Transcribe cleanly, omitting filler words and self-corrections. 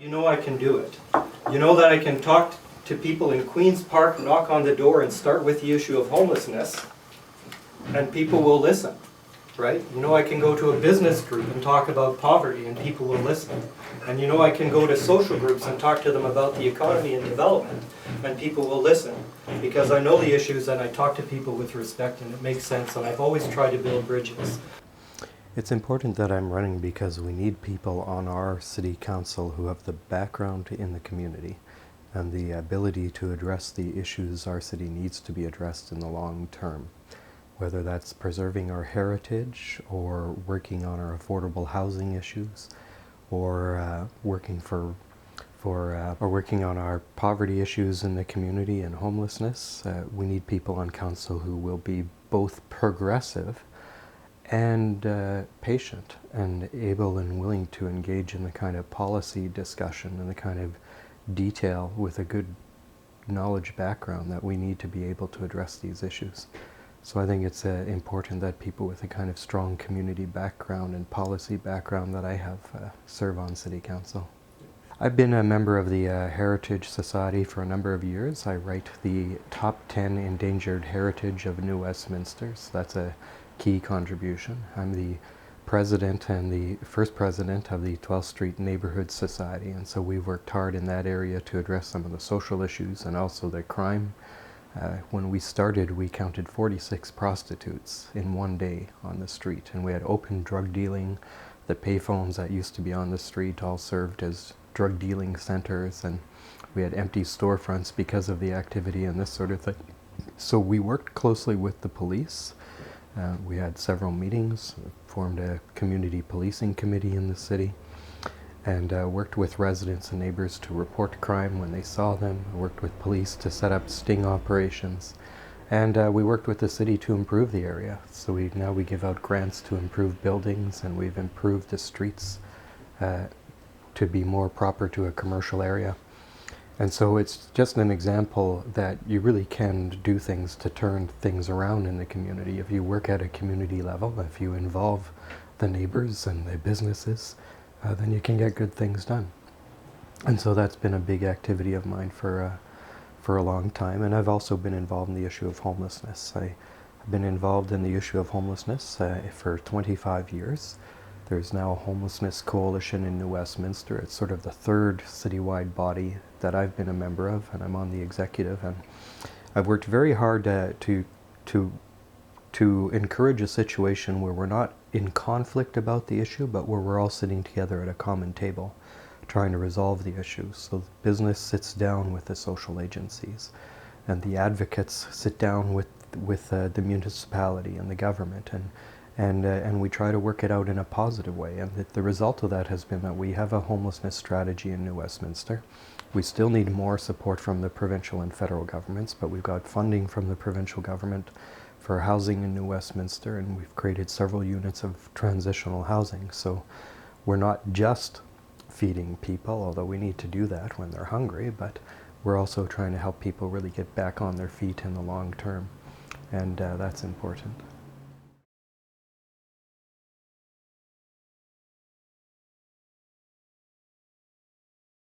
You know I can do it. You know that I can talk to people in Queen's Park, knock on the door and start with the issue of homelessness, and people will listen, right? You know I can go to a business group and talk about poverty and people will listen. And you know I can go to social groups and talk to them about the economy and development and people will listen. Because I know the issues and I talk to people with respect and it makes sense, and I've always tried to build bridges. It's important that I'm running because we need people on our city council who have the background in the community and the ability to address the issues our city needs to be addressed in the long term. Whether that's preserving our heritage or working on our affordable housing issues or working on our poverty issues in the community and homelessness, we need people on council who will be both progressive and patient and able and willing to engage in the kind of policy discussion and the kind of detail with a good knowledge background that we need to be able to address these issues. So I think it's important that people with a kind of strong community background and policy background that I have serve on City Council. I've been a member of the Heritage Society for a number of years. I write the top 10 endangered heritage of New Westminster, so that's a key contribution. I'm the president and the first president of the 12th Street Neighborhood Society, and so we've worked hard in that area to address some of the social issues and also the crime. When we started, we counted 46 prostitutes in one day on the street, and we had open drug dealing. The payphones that used to be on the street all served as drug dealing centers, and we had empty storefronts because of the activity and this sort of thing. So we worked closely with the police. We had several meetings, formed a community policing committee in the city, and worked with residents and neighbors to report crime when they saw them, worked with police to set up sting operations, and we worked with the city to improve the area. So now we give out grants to improve buildings, and we've improved the streets to be more proper to a commercial area. And so it's just an example that you really can do things to turn things around in the community. If you work at a community level, if you involve the neighbors and the businesses, then you can get good things done. And so that's been a big activity of mine for a long time. And I've also been involved in the issue of homelessness. I've been involved in the issue of homelessness for 25 years. There's now a homelessness coalition in New Westminster. It's sort of the third citywide body that I've been a member of, and I'm on the executive. And I've worked very hard to encourage a situation where we're not in conflict about the issue, but where we're all sitting together at a common table trying to resolve the issue. So business sits down with the social agencies, and the advocates sit down with the municipality and the government, and we try to work it out in a positive way. And the result of that has been that we have a homelessness strategy in New Westminster. We still need more support from the provincial and federal governments, but we've got funding from the provincial government for housing in New Westminster, and we've created several units of transitional housing. So we're not just feeding people, although we need to do that when they're hungry, but we're also trying to help people really get back on their feet in the long term, and that's important.